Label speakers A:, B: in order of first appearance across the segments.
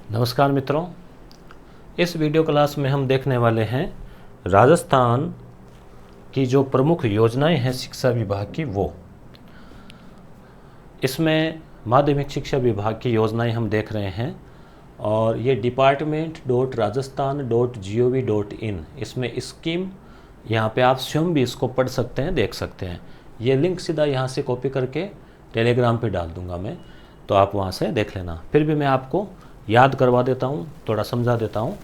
A: नमस्कार मित्रों, इस वीडियो क्लास में हम देखने वाले हैं राजस्थान की जो प्रमुख योजनाएं हैं शिक्षा विभाग की वो। इसमें माध्यमिक शिक्षा विभाग की योजनाएं हम देख रहे हैं और ये department.rajasthan.gov.in इसमें स्कीम, यहाँ पे आप स्वयं भी इसको पढ़ सकते हैं, देख सकते हैं। ये लिंक सीधा यहाँ से कॉपी करके टेलीग्राम पे डाल दूंगा मैं, तो आप वहाँ से देख लेना। फिर भी मैं आपको याद करवा देता हूँ, थोड़ा समझा देता हूँ।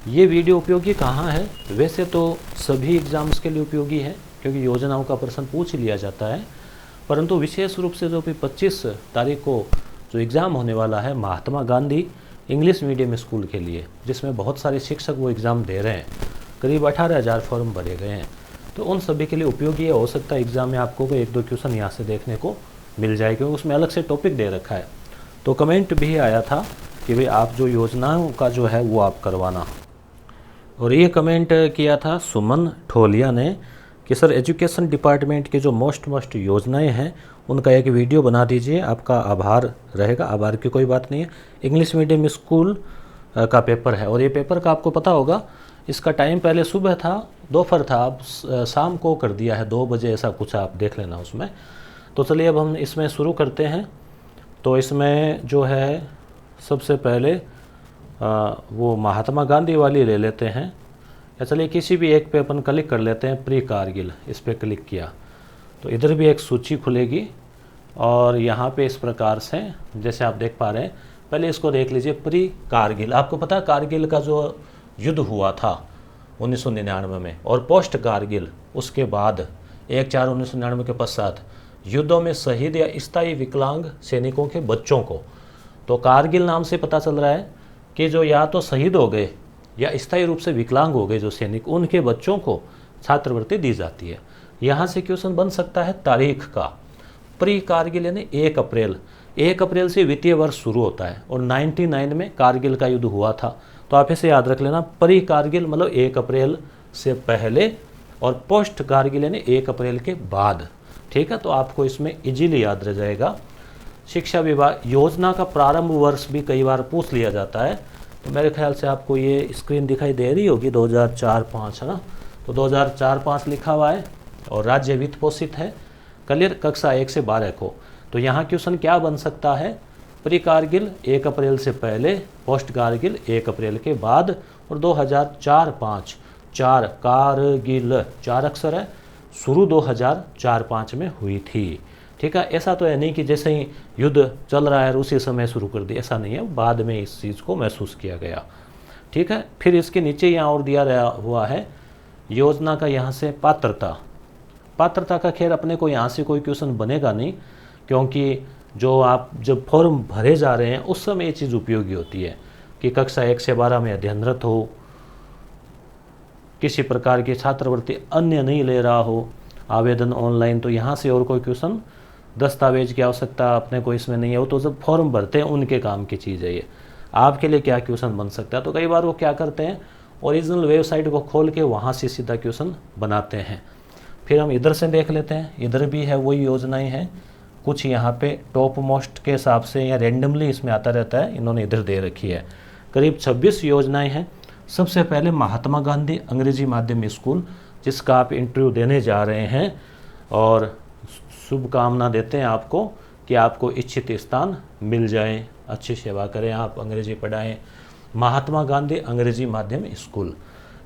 A: ये वीडियो उपयोगी कहाँ है? वैसे तो सभी एग्ज़ाम्स के लिए उपयोगी है क्योंकि योजनाओं का प्रश्न पूछ लिया जाता है, परंतु विशेष रूप से जो भी 25 तारीख को जो एग्ज़ाम होने वाला है Mahatma Gandhi English medium school के लिए, जिसमें बहुत सारे शिक्षक वो एग्ज़ाम दे रहे हैं, करीब 18,000 फॉर्म भरे गए हैं, तो उन सभी के लिए उपयोगी हो सकता है। एग्ज़ाम में आपको कोई 1-2 क्वेश्चन यहाँ से देखने को मिल जाए क्योंकि उसमें अलग से टॉपिक दे रखा है। तो कमेंट भी आया था कि भाई आप जो योजनाओं का जो है वो आप करवाना, और ये कमेंट किया था सुमन ठोलिया ने कि सर एजुकेशन डिपार्टमेंट की जो मोस्ट योजनाएं हैं उनका एक वीडियो बना दीजिए, आपका आभार रहेगा। आभार की कोई बात नहीं है। इंग्लिश मीडियम स्कूल का पेपर है और ये पेपर का आपको पता होगा, इसका टाइम पहले सुबह था, दोपहर था, अब शाम को कर दिया है 2 बजे, ऐसा कुछ आप देख लेना उसमें। तो चलिए अब हम इसमें शुरू करते हैं। तो इसमें जो है सबसे पहले वो महात्मा गांधी वाली ले लेते हैं, या चलिए किसी भी एक पे अपन क्लिक कर लेते हैं। प्री कारगिल, इस पर क्लिक किया तो इधर भी एक सूची खुलेगी और यहाँ पे इस प्रकार से जैसे आप देख पा रहे हैं। पहले इसको देख लीजिए, प्री कारगिल। आपको पता है कारगिल का जो युद्ध हुआ था 1999 में, और पोस्ट कारगिल उसके बाद 1/4/1999 के पश्चात युद्धों में शहीद या स्थायी विकलांग सैनिकों के बच्चों को, तो कारगिल नाम से पता चल रहा है कि जो या तो शहीद हो गए या स्थायी रूप से विकलांग हो गए जो सैनिक, उनके बच्चों को छात्रवृत्ति दी जाती है। यहाँ से क्वेश्चन बन सकता है तारीख का। प्री कारगिल यानी 1 अप्रैल से वित्तीय वर्ष शुरू होता है और 99 में कारगिल का युद्ध हुआ था। तो आप इसे याद रख लेना, प्री कारगिल मतलब 1 अप्रैल से पहले और पोस्ट कारगिल यानी 1 अप्रैल के बाद। ठीक है, तो आपको इसमें इजीली याद रह जाएगा। शिक्षा विभाग योजना का प्रारंभ वर्ष भी कई बार पूछ लिया जाता है, तो मेरे ख्याल से आपको ये स्क्रीन दिखाई दे रही होगी 2004-05 है ना, तो 2004-05 लिखा हुआ है और राज्य वित्त पोषित है। क्लियर, कक्षा 1 से 12 को। तो यहाँ क्वेश्चन क्या बन सकता है? प्री कारगिल 1 अप्रैल से पहले, पोस्ट कारगिल 1 अप्रैल के बाद, और 2004-05 4 कारगिल 4 अक्षर है, शुरू 2004-05 में हुई थी। ठीक है, ऐसा तो है नहीं कि जैसे ही युद्ध चल रहा है उसी समय शुरू कर दी, ऐसा नहीं है, बाद में इस चीज़ को महसूस किया गया। ठीक है, फिर इसके नीचे यहाँ और दिया रहा हुआ है योजना का यहाँ से पात्रता का खैर अपने को यहाँ से कोई क्वेश्चन बनेगा नहीं, क्योंकि जो आप जब फॉर्म भरे जा रहे हैं उस समय ये चीज़ उपयोगी होती है कि कक्षा 1 से 12 में अध्ययनरत हो, किसी प्रकार की छात्रवृत्ति अन्य नहीं ले रहा हो, आवेदन ऑनलाइन। तो यहाँ से और कोई क्वेश्चन, दस्तावेज की आवश्यकता अपने को इसमें नहीं है, तो जब फॉर्म भरते हैं उनके काम की चीज़ है ये। आपके लिए क्या क्वेश्चन बन सकता है? तो कई बार वो क्या करते हैं, ओरिजिनल वेबसाइट को खोल के वहाँ से सीधा क्वेश्चन बनाते हैं। फिर हम इधर से देख लेते हैं, इधर भी है वही योजनाएं हैं, कुछ यहाँ पे टॉप मोस्ट के हिसाब से या रेंडमली इसमें आता रहता है, इन्होंने इधर दे रखी है। करीब 26 योजनाएँ हैं। सबसे पहले महात्मा गांधी अंग्रेजी माध्यम स्कूल, जिसका आप इंटरव्यू देने जा रहे हैं, और शुभकामना देते हैं आपको कि आपको इच्छित स्थान मिल जाए, अच्छी सेवा करें आप, अंग्रेजी पढ़ाएं। महात्मा गांधी अंग्रेजी माध्यम स्कूल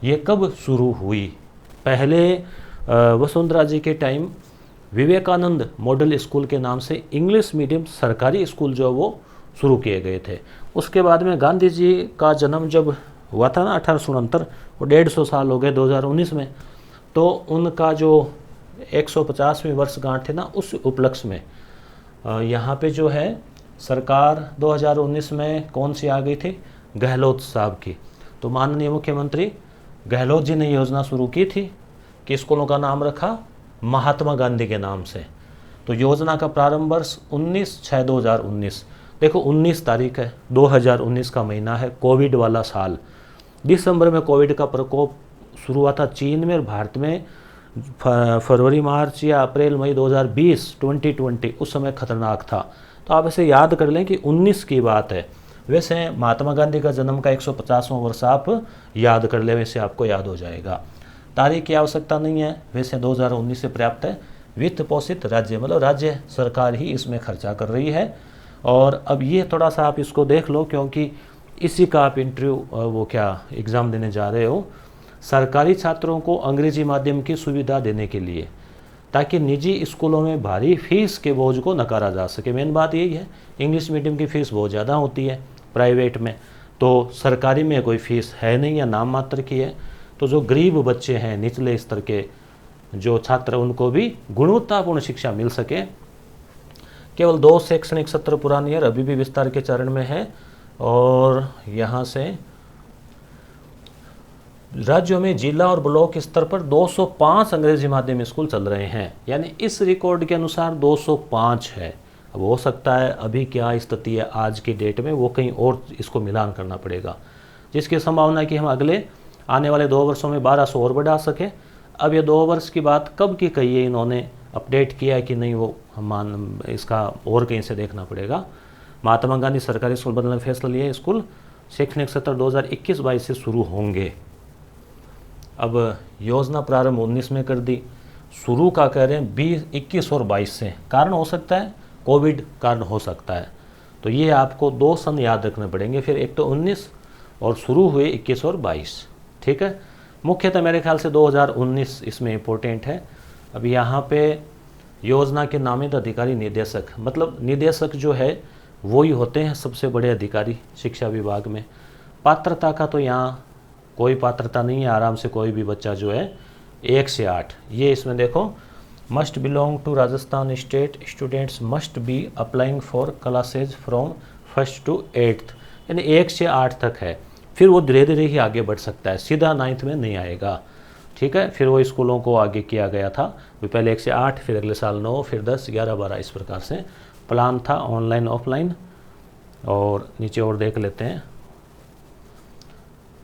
A: ये कब शुरू हुई? पहले वसुंधरा जी के टाइम विवेकानंद मॉडल स्कूल के नाम से इंग्लिश मीडियम सरकारी स्कूल जो वो शुरू किए गए थे। उसके बाद में गांधी जी का जन्म जब हुआ था ना 1869, वो 150 साल हो गए 2019 में, तो उनका जो 150वीं वर्षगांठ है ना, उस उपलक्ष्य में यहाँ पे जो है सरकार 2019 में कौन सी आ गई थी? गहलोत साहब की। तो माननीय मुख्यमंत्री गहलोत जी ने योजना शुरू की थी कि स्कूलों का नाम रखा महात्मा गांधी के नाम से। तो योजना का प्रारंभ वर्ष 19/6/2019, देखो 19 तारीख है, 2019 का महीना है, कोविड वाला साल। दिसंबर में कोविड का प्रकोप शुरू हुआ था चीन में, और भारत में फरवरी मार्च या अप्रैल मई 2020 उस समय खतरनाक था। तो आप इसे याद कर लें कि 19 की बात है। वैसे महात्मा गांधी का जन्म का 150वां वर्ष आप याद कर ले, वैसे आपको याद हो जाएगा। तारीख की आवश्यकता नहीं है, वैसे 2019 से पर्याप्त है। वित्त पोषित राज्य, मतलब राज्य सरकार ही इसमें खर्चा कर रही है। और अब ये थोड़ा सा आप इसको देख लो, क्योंकि इसी का आप इंटरव्यू एग्ज़ाम देने जा रहे हो। सरकारी छात्रों को अंग्रेजी माध्यम की सुविधा देने के लिए, ताकि निजी स्कूलों में भारी फीस के बोझ को नकारा जा सके। मेन बात यही है, इंग्लिश मीडियम की फ़ीस बहुत ज़्यादा होती है प्राइवेट में, तो सरकारी में कोई फ़ीस है नहीं या नाम मात्र की है। तो जो गरीब बच्चे हैं, निचले स्तर के जो छात्र, उनको भी गुणवत्तापूर्ण शिक्षा मिल सके। केवल 2 शैक्षणिक सत्र पुरानी है, अभी भी विस्तार के चरण में है। और यहाँ से राज्यों में जिला और ब्लॉक स्तर पर 205 अंग्रेजी माध्यम स्कूल चल रहे हैं, यानी इस रिकॉर्ड के अनुसार 205 है। अब हो सकता है अभी क्या स्थिति है आज की डेट में, वो कहीं और इसको मिलान करना पड़ेगा, जिसकी संभावना है कि हम अगले आने वाले 2 वर्षों में 1200 और बढ़ा सके। अब ये 2 वर्ष की बात कब की कही है इन्होंने, अपडेट किया है कि नहीं, वो हम इसका और कहीं से देखना पड़ेगा। महात्मा गांधी सरकारी स्कूल बदलने का फैसला लिया। स्कूल शैक्षणिक सत्र 2021-22 से शुरू होंगे। अब योजना प्रारंभ 19 में कर दी, शुरू का कह रहे हैं 21 और 22 से। कारण हो सकता है कोविड, कारण हो सकता है। तो ये आपको 2 सन याद रखने पड़ेंगे फिर, एक तो 19 और शुरू हुए 21 और 22। ठीक है, मुख्यतः मेरे ख्याल से 2019 इसमें इम्पोर्टेंट है। अब यहाँ पे योजना के नामित अधिकारी निदेशक, मतलब निदेशक जो है वही होते हैं सबसे बड़े अधिकारी शिक्षा विभाग में। पात्रता का तो यहाँ कोई पात्रता नहीं है, आराम से कोई भी बच्चा जो है 1 से 8, ये इसमें देखो, must belong to Rajasthan state, students must be applying for classes from 1st to 8th, यानी 1 से 8 तक है। फिर वो धीरे धीरे ही आगे बढ़ सकता है, सीधा 9th में नहीं आएगा। ठीक है, फिर वो स्कूलों को आगे किया गया था, पहले 1 से 8, फिर अगले साल 9, फिर 10, 11, 12, इस प्रकार से प्लान था, ऑनलाइन ऑफलाइन। और नीचे और देख लेते हैं,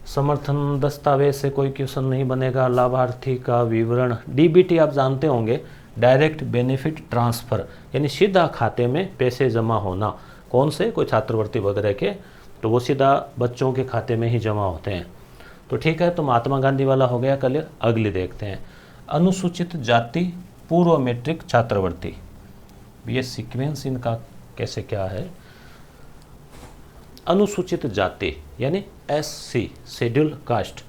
A: समर्थन दस्तावेज से कोई क्वेश्चन नहीं बनेगा। लाभार्थी का विवरण, डीबीटी आप जानते होंगे, डायरेक्ट बेनिफिट ट्रांसफ़र, यानी सीधा खाते में पैसे जमा होना। कौन से, कोई छात्रवृत्ति वगैरह के, तो वो सीधा बच्चों के खाते में ही जमा होते हैं। तो ठीक है, तो महात्मा गांधी वाला हो गया क्लियर। अगली देखते हैं, अनुसूचित जाति पूर्व मैट्रिक छात्रवृत्ति। ये सीक्वेंस इनका कैसे क्या है। अनुसूचित जाति यानी SC, शेड्यूल कास्ट,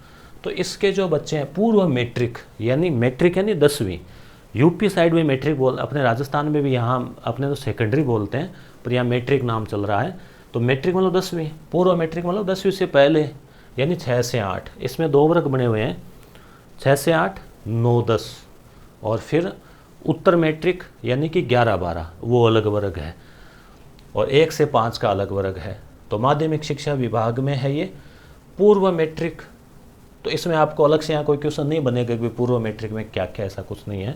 A: तो इसके जो बच्चे हैं पूर्व मैट्रिक, यानी मैट्रिक यानी 10वीं, यूपी साइड में मैट्रिक बोल, अपने राजस्थान में भी यहाँ अपने तो सेकेंडरी बोलते हैं, पर यहाँ मैट्रिक नाम चल रहा है। तो मैट्रिक मतलब 10वीं, पूर्व मैट्रिक मतलब 10वीं से पहले, यानी 6 से 8। इसमें 2 वर्ग बने हुए हैं, 6 से 8, 9, 10, और फिर उत्तर मैट्रिक यानी कि 11, 12, वो अलग वर्ग है, और 1 से 5 का अलग वर्ग है। तो माध्यमिक शिक्षा विभाग में है ये पूर्व मैट्रिक। तो इसमें आपको अलग से यहाँ कोई क्वेश्चन नहीं बनेगा कि पूर्व मैट्रिक में क्या क्या, ऐसा कुछ नहीं है।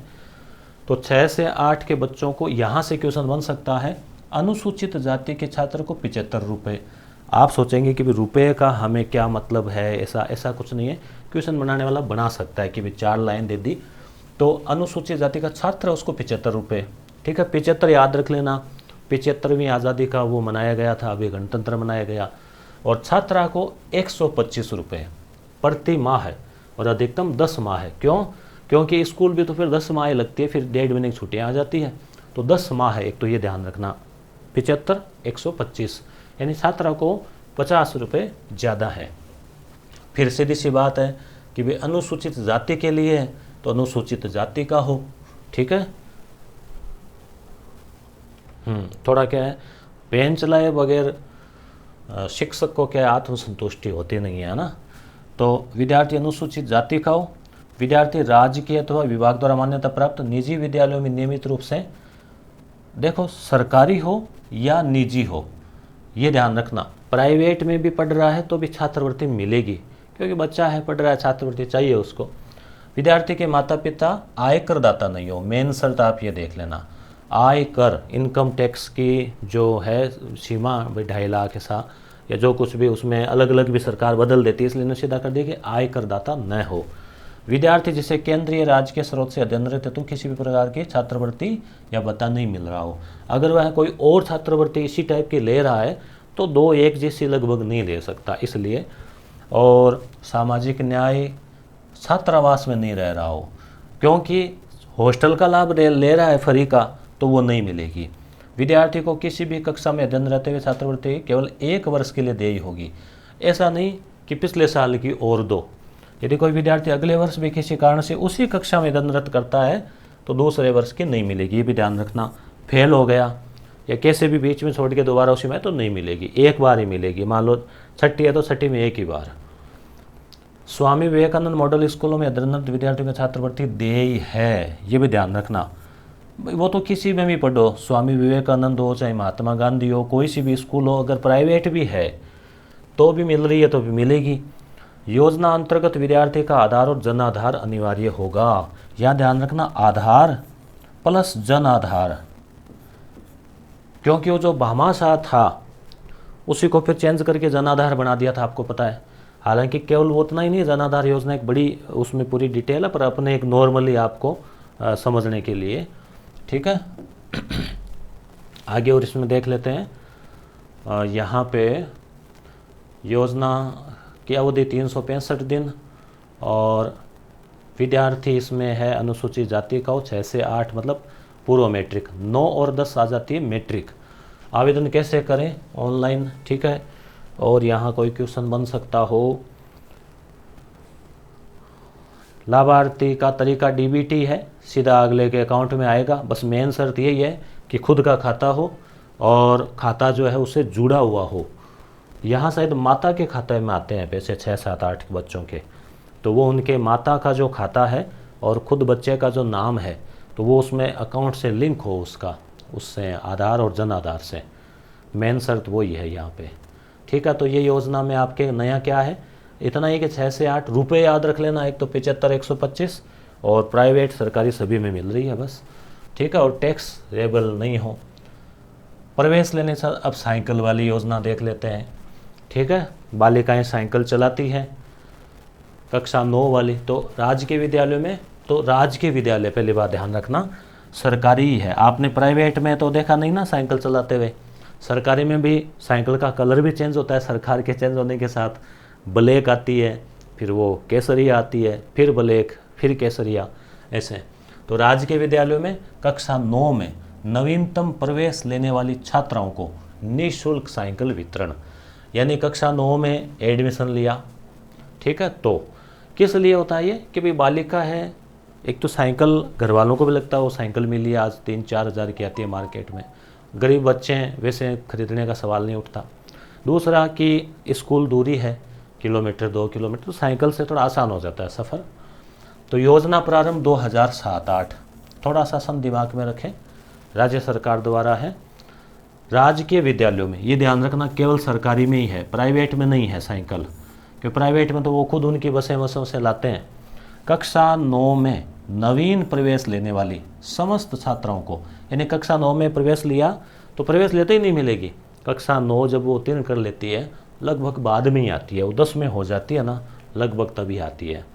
A: तो 6 से 8 के बच्चों को यहाँ से क्वेश्चन बन सकता है। अनुसूचित जाति के छात्र को 75 रुपये। आप सोचेंगे कि रुपये का हमें क्या मतलब है, ऐसा कुछ नहीं है। क्वेश्चन बनाने वाला बना सकता है कि भी 4 लाइन दे दी, तो अनुसूचित जाति का छात्र उसको 75 रुपये। ठीक है, 75 याद रख लेना। 75वीं आज़ादी का वो मनाया गया था, अभी गणतंत्र मनाया गया। और छात्रा को 125 रुपये प्रति माह है, और अधिकतम 10 माह है। क्यों? क्योंकि स्कूल भी तो फिर 10 माह लगती है, फिर 1.5 महीने की छुट्टियाँ आ जाती है, तो 10 माह है। एक तो ये ध्यान रखना, 75, 125, यानी छात्रा को 50 रुपये ज़्यादा है। फिर सीधी सी बात है कि भाई अनुसूचित जाति के लिए है तो अनुसूचित जाति का हो। ठीक है, थोड़ा क्या है, पेन चलाए बगैर शिक्षक को क्या आत्मसंतुष्टि होती नहीं है ना। तो विद्यार्थी अनुसूचित जाति का हो, विद्यार्थी राज्य के अथवा विभाग द्वारा मान्यता प्राप्त निजी विद्यालयों में नियमित रूप से, देखो सरकारी हो या निजी हो, ये ध्यान रखना। प्राइवेट में भी पढ़ रहा है तो भी छात्रवृत्ति मिलेगी, क्योंकि बच्चा है, पढ़ रहा है, छात्रवृत्ति चाहिए उसको। विद्यार्थी के माता पिता आयकर दाता नहीं हो, मेन शर्त आप ये देख लेना। आयकर, इनकम टैक्स की जो है सीमा 2.5 लाख ऐसा, या जो कुछ भी उसमें अलग अलग भी सरकार बदल देती है, इसलिए ने सीधा कर दिया कि आयकर दाता न हो। विद्यार्थी जिसे केंद्रीय राज्य के स्रोत से अध्ययनरत हेतु किसी भी प्रकार की छात्रवृत्ति या भत्ता नहीं मिल रहा हो। अगर वह कोई और छात्रवृत्ति इसी टाइप की ले रहा है तो 2 एक जैसी लगभग नहीं ले सकता इसलिए। और सामाजिक न्याय छात्रावास में नहीं रह रहा हो, क्योंकि हॉस्टल का लाभ ले रहा है फ्री का, तो वो नहीं मिलेगी। विद्यार्थी को किसी भी कक्षा में अध्ययन रहते हुए छात्रवृत्ति केवल 1 वर्ष के लिए देय होगी। ऐसा नहीं कि पिछले साल की और 2। यदि कोई विद्यार्थी अगले वर्ष भी किसी कारण से उसी कक्षा में अध्ययनरत करता है तो दूसरे वर्ष की नहीं मिलेगी। ये भी ध्यान रखना। फेल हो गया या कैसे भी बीच में छोड़ के दोबारा उसी में तो नहीं मिलेगी, एक बार ही मिलेगी। मान लो 6ठी है तो 6ठी में एक ही बार। स्वामी विवेकानंद मॉडल स्कूलों में अध्ययनरत विद्यार्थियों की छात्रवृत्ति देय है, ये भी ध्यान रखना। वो तो किसी में भी पढ़ो, स्वामी विवेकानंद हो चाहे महात्मा गांधी हो, कोई सी भी स्कूल हो, अगर प्राइवेट भी है तो भी मिल रही है तो भी मिलेगी। योजना अंतर्गत विद्यार्थी का आधार और जन आधार अनिवार्य होगा। यह ध्यान रखना, आधार प्लस जन आधार, क्योंकि वो जो भामाशाह था उसी को फिर चेंज करके जन आधार बना दिया था, आपको पता है। हालांकि केवल वो उतना ही नहीं, जन आधार योजना एक बड़ी, उसमें पूरी डिटेल है, पर अपने एक नॉर्मली आपको समझने के लिए, ठीक है। आगे और इसमें देख लेते हैं। यहाँ पे योजना की अवधि 365 दिन, और विद्यार्थी इसमें है अनुसूचित जाति का हो 6 से 8, मतलब पूर्व मैट्रिक। 9 और 10 आ जाती है मैट्रिक। आवेदन कैसे करें? ऑनलाइन, ठीक है। और यहाँ कोई क्वेश्चन बन सकता हो। लाभार्थी का तरीका डीबीटी है, सीधा अगले के अकाउंट में आएगा। बस मेन शर्त यही है कि खुद का खाता हो और खाता जो है उससे जुड़ा हुआ हो। यहाँ शायद माता के खाते में आते हैं पैसे 6, 7, 8 बच्चों के, तो वो उनके माता का जो खाता है और खुद बच्चे का जो नाम है तो वो उसमें अकाउंट से लिंक हो उसका, उससे आधार और जन आधार से। मेन शर्त वही है यहाँ पे, ठीक है। तो ये योजना में आपके नया क्या है, इतना ही कि 6 से 8 रुपये याद रख लेना। एक तो 75, 125, और प्राइवेट सरकारी सभी में मिल रही है बस, ठीक है। और टैक्स रेबल नहीं हो। प्रवेश लेने से अब साइकिल वाली योजना देख लेते हैं, ठीक है। बालिकाएं साइकिल चलाती हैं, कक्षा 9 वाली। तो राजकीय विद्यालयों में, तो राजकीय विद्यालय पहली बात ध्यान रखना सरकारी ही है। आपने प्राइवेट में तो देखा नहीं ना साइकिल चलाते हुए। सरकारी में भी साइकिल का कलर भी चेंज होता है, सरकार के चेंज होने के साथ। ब्लैक आती है, फिर वो केसरिया आती है, फिर ब्लैक, फिर केसरिया, ऐसे। तो राजकीय विद्यालयों में कक्षा 9 में नवीनतम प्रवेश लेने वाली छात्राओं को निःशुल्क साइकिल वितरण। यानी कक्षा 9 में एडमिशन लिया, ठीक है, तो किस लिए होता है ये कि भाई बालिका है, एक तो साइकिल घर वालों को भी लगता है वो साइकिल मिली है, आज 3-4 हज़ार की आती है मार्केट में। गरीब बच्चे हैं, वैसे खरीदने का सवाल नहीं उठता। दूसरा कि स्कूल दूरी है, किलोमीटर 2 किलोमीटर, तो साइकिल से थोड़ा आसान हो जाता है सफ़र। तो योजना प्रारंभ 2007-8, थोड़ा सा सन दिमाग में रखें, राज्य सरकार द्वारा है। राजकीय विद्यालयों में ये ध्यान रखना केवल सरकारी में ही है, प्राइवेट में नहीं है साइकिल, क्योंकि प्राइवेट में तो वो खुद उनकी बसें से लाते हैं। कक्षा 9 में नवीन प्रवेश लेने वाली समस्त छात्राओं को, यानी कक्षा 9 में प्रवेश लिया तो प्रवेश लेते ही नहीं मिलेगी। कक्षा 9 जब वो उत्तीर्ण कर लेती है, लगभग बाद में ही आती है, वो 10 में हो जाती है ना, लगभग तभी आती है।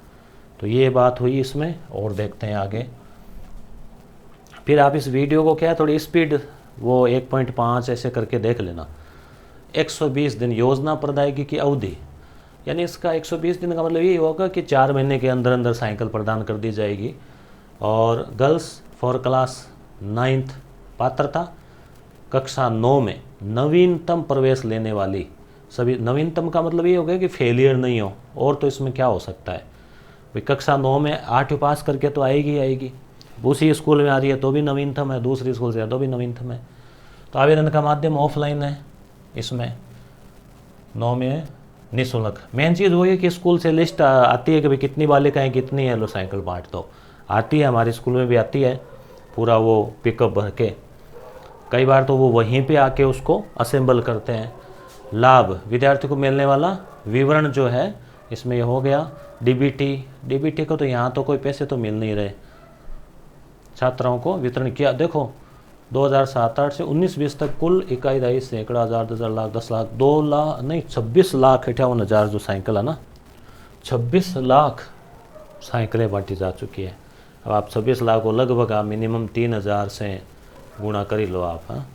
A: तो ये बात हुई इसमें। और देखते हैं आगे। फिर आप इस वीडियो को क्या थोड़ी स्पीड वो 1.5 ऐसे करके देख लेना। 120 दिन योजना प्रदायगी की अवधि, यानी इसका 120 दिन का मतलब ये होगा कि 4 महीने के अंदर अंदर साइकिल प्रदान कर दी जाएगी। और गर्ल्स फॉर क्लास 9th पात्रता, कक्षा 9 में नवीनतम प्रवेश लेने वाली सभी, नवीनतम का मतलब ये हो गया कि फेलियर नहीं हो, और तो इसमें क्या हो सकता है भाई। कक्षा 9 में 8 पास करके तो आएगी, उसी स्कूल में आ रही है तो भी नवीनतम है, दूसरी स्कूल से है तो भी नवीनतम है। तो आवेदन का माध्यम ऑफलाइन है, इसमें 9 में निःशुल्क। मेन चीज़ वही है कि स्कूल से लिस्ट आती है कि भाई कितनी बालिकाएं कितनी है, लो साइकिल बांट दो। आती है, हमारे स्कूल में भी आती है, पूरा वो पिकअप भर के। कई बार तो वो वहीं पे आके उसको असेंबल करते हैं। लाभ विद्यार्थी को मिलने वाला विवरण जो है इसमें ये हो गया। डीबीटी को तो यहाँ तो कोई पैसे तो मिल नहीं रहे, छात्राओं को वितरण किया। देखो 2007-8 से 19-20 तक कुल इकाई दाई सैकड़ा, 1000, 10 लाख, 10 लाख, 2 लाख नहीं 26,58,000 जो साइकिल है ना, 26 लाख साइकिलें बांटी जा चुकी है। अब आप 26 लाख को लगभग आप मिनिमम 3,000 से गुणा कर ही लो आप। हाँ,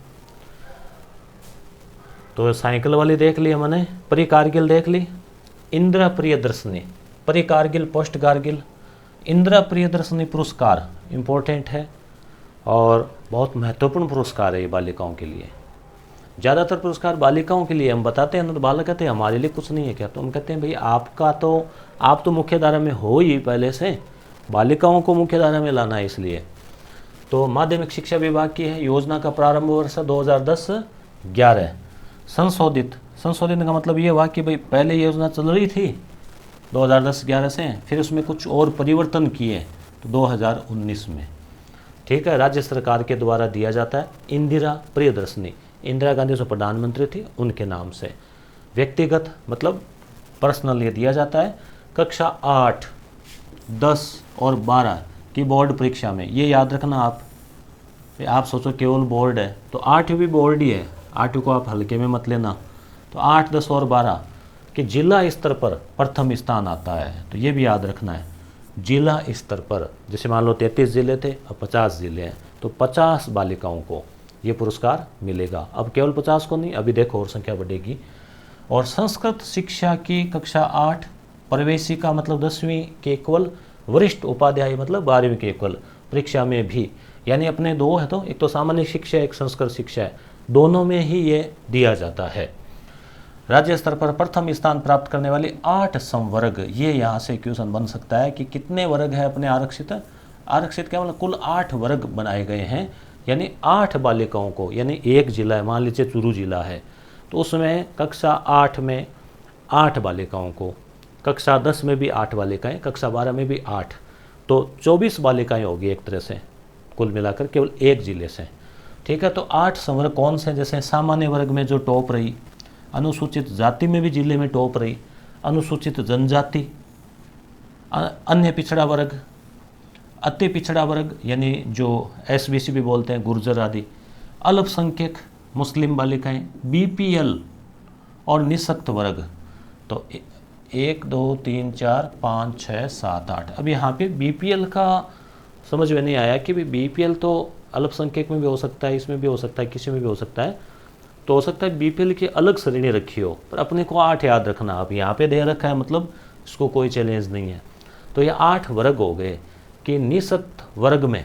A: तो साइकिल वाली देख ली हमने, प्री कारगिल देख ली, इंदिरा प्रियदर्शनी, प्री कारगिल पोस्ट कारगिल, इंदिरा प्रियदर्शनी पुरस्कार इम्पोर्टेंट है और बहुत महत्वपूर्ण पुरस्कार है ये बालिकाओं के लिए। ज़्यादातर पुरस्कार बालिकाओं के लिए हम बताते हैं ना, तो बालक कहते हैं हमारे लिए कुछ नहीं है क्या, तो हम कहते हैं भाई आप तो मुख्य धारा में हो ही पहले से, बालिकाओं को मुख्य धारा में लाना है इसलिए। तो माध्यमिक शिक्षा विभाग की है, योजना का प्रारंभ वर्ष 2010-11। संशोधित का मतलब ये हुआ कि भाई पहले योजना चल रही थी 2010-11 से, फिर उसमें कुछ और परिवर्तन किए तो 2019 में, ठीक है, राज्य सरकार के द्वारा दिया जाता है। इंदिरा प्रियदर्शनी, इंदिरा गांधी जो प्रधानमंत्री थी उनके नाम से। व्यक्तिगत मतलब पर्सनल ये दिया जाता है। कक्षा 8, 10 और 12 की बोर्ड परीक्षा में, ये याद रखना आप सोचो केवल बोर्ड है तो 8 भी बोर्ड ही है, 8 को आप हल्के में मत लेना। तो 8, 10 और 12 कि जिला स्तर पर प्रथम स्थान आता है, तो ये भी याद रखना है। जिला स्तर पर, जैसे मान लो 33 जिले थे, अब 50 जिले हैं, तो 50 बालिकाओं को ये पुरस्कार मिलेगा। अब केवल 50 को नहीं, अभी देखो और संख्या बढ़ेगी। और संस्कृत शिक्षा की कक्षा 8, प्रवेशिका मतलब 10वीं के केवल, वरिष्ठ उपाध्याय मतलब 12वीं के केवल परीक्षा में भी, यानी अपने दो है, तो एक तो सामान्य शिक्षा है, एक संस्कृत शिक्षा है, दोनों में ही ये दिया जाता है। राज्य स्तर पर प्रथम स्थान प्राप्त करने वाली 8 संवर्ग, ये यहाँ से क्वेश्चन बन सकता है कि कितने वर्ग है अपने आरक्षित क्या मतलब कुल 8 वर्ग बनाए गए हैं, यानी 8 बालिकाओं को, यानी एक जिला है, मान लीजिए चूरू जिला है, तो उसमें कक्षा 8 में 8 बालिकाओं को, कक्षा 10 में भी 8 बालिकाएं, कक्षा 12 में भी 8, तो 24 बालिकाएं होगी एक तरह से कुल मिलाकर केवल एक जिले से, ठीक है। तो 8 संवर्ग कौन से, जैसे सामान्य वर्ग में जो टॉप रही, अनुसूचित जाति में भी जिले में टॉप रही, अनुसूचित जनजाति, अन्य पिछड़ा वर्ग, अति पिछड़ा वर्ग यानी जो एसबीसी भी बोलते हैं, गुर्जर आदि, अल्पसंख्यक, मुस्लिम बालिकाएं, बीपीएल और निःशक्त वर्ग। तो 1 2 3 4 5 6 7 8। अब यहाँ पे बीपीएल का समझ में नहीं आया कि भी बीपीएल तो अल्पसंख्यक में भी हो सकता है, इसमें भी हो सकता है, किसी में भी हो सकता है, तो हो सकता है बीपीएल की अलग श्रेणी रखी हो, पर अपने को 8 याद रखना। अब यहाँ पे दे रखा है मतलब इसको कोई चैलेंज नहीं है। तो ये 8 वर्ग हो गए कि निःशक्त वर्ग में,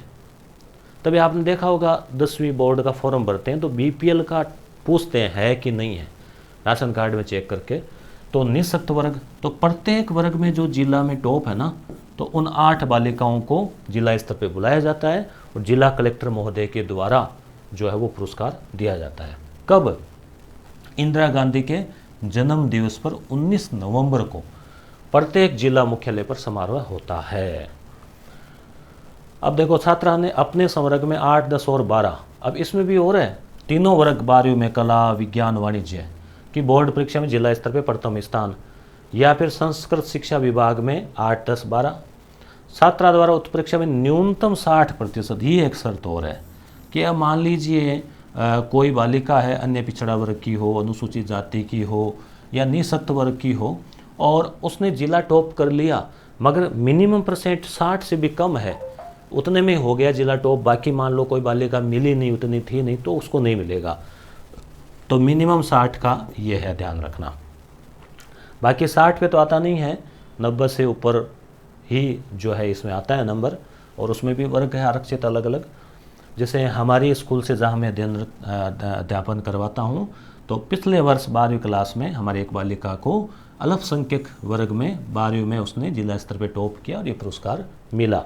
A: तभी आपने देखा होगा 10वीं बोर्ड का फॉर्म भरते हैं तो बीपीएल का पूछते हैं है कि नहीं है, राशन कार्ड में चेक करके। तो निःशक्त वर्ग, तो प्रत्येक वर्ग में जो जिला में टॉप है ना, तो उन 8 बालिकाओं को जिला स्तर पे बुलाया जाता है और जिला कलेक्टर महोदय के द्वारा जो है वो पुरस्कार दिया जाता है। कब? इंदिरा गांधी के जन्म दिवस पर 19 नवंबर को प्रत्येक जिला मुख्यालय पर समारोह होता है। अब देखो छात्रा ने अपने संवर्ग में 8, 10 और 12, अब इसमें भी और है, तीनों वर्ग 12वीं में कला, विज्ञान, वाणिज्य की बोर्ड परीक्षा में जिला स्तर पर प्रथम स्थान, या फिर संस्कृत शिक्षा विभाग में 8, 10, 12। छात्रा द्वारा उत्तर परीक्षा में न्यूनतम 60%। ये एक शर्त और है कि अब मान लीजिए कोई बालिका है, अन्य पिछड़ा वर्ग की हो, अनुसूचित जाति की हो या निःशक्त वर्ग की हो, और उसने जिला टॉप कर लिया, मगर मिनिमम % 60 से भी कम है, उतने में हो गया जिला टॉप, बाकी मान लो कोई बालिका मिली नहीं, उतनी थी नहीं, तो उसको नहीं मिलेगा। तो मिनिमम 60 का ये है, ध्यान रखना। बाकी 60 पे तो आता नहीं है, 90 से ऊपर ही जो है इसमें आता है नंबर, और उसमें भी वर्ग है आरक्षित अलग अलग। जैसे हमारी स्कूल से जहाँ मैं अध्यापन करवाता हूँ, तो पिछले वर्ष 12वीं क्लास में हमारी एक बालिका को अल्पसंख्यक वर्ग में 12वीं में उसने जिला स्तर पे टॉप किया और ये पुरस्कार मिला।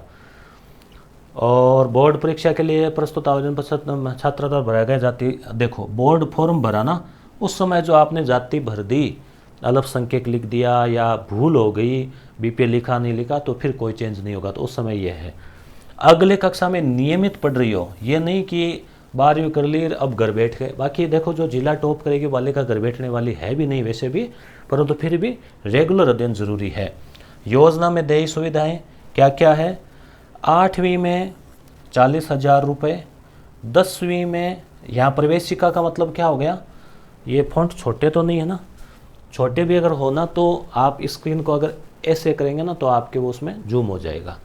A: और बोर्ड परीक्षा के लिए प्रस्तुत आवेदन पत्र छात्रा द्वारा भरा गया जाति, देखो बोर्ड फॉर्म भरा ना, उस समय जो आपने जाति भर दी, अल्पसंख्यक लिख दिया या भूल हो गई, बीपीएल लिखा नहीं लिखा, तो फिर कोई चेंज नहीं होगा, तो उस समय यह है। अगले कक्षा में नियमित पढ़ रही हो, ये नहीं कि 12वीं कर ली अब घर बैठ गए। बाकी देखो जो जिला टॉप करेगी वाले का घर बैठने वाली है भी नहीं वैसे भी, परंतु फिर भी रेगुलर अध्ययन जरूरी है। योजना में देय सुविधाएं क्या क्या है? 8वीं में 40,000 रुपये, 10वीं में, यहाँ प्रवेशिका का मतलब क्या हो गया, ये फॉन्ट छोटे तो नहीं है ना, छोटे भी अगर होना तो आप स्क्रीन को अगर ऐसे करेंगे ना तो आपके वो उसमें जूम हो जाएगा,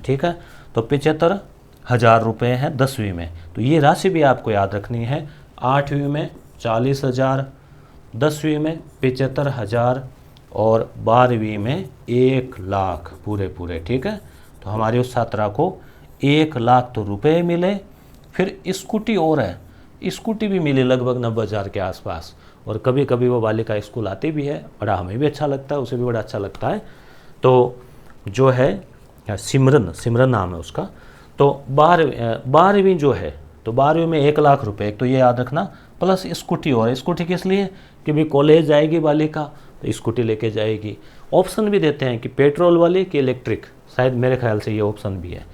A: ठीक है। तो 75,000 रुपये हैं 10वीं में, तो ये राशि भी आपको याद रखनी है। 8वीं में 40,000, 10वीं में 75,000 और 12वीं में 1,00,000 पूरे। ठीक है, तो हमारी उस छात्रा को 1,00,000 तो रुपये मिले। फिर स्कूटी और है, स्कूटी भी मिली लगभग 90,000 के आसपास। और कभी कभी वो बालिका स्कूल आती भी है, बड़ा हमें भी अच्छा लगता है, उसे भी बड़ा अच्छा लगता है। तो जो है सिमरन नाम है उसका। तो 12वीं जो है, तो 12वीं में 1,00,000 रुपये, एक तो ये याद रखना, प्लस स्कूटी। और स्कूटी किस लिए कि भाई कॉलेज जाएगी बालिका तो स्कूटी लेके जाएगी। ऑप्शन भी देते हैं कि पेट्रोल वाली कि इलेक्ट्रिक, शायद मेरे ख्याल से ये ऑप्शन भी है।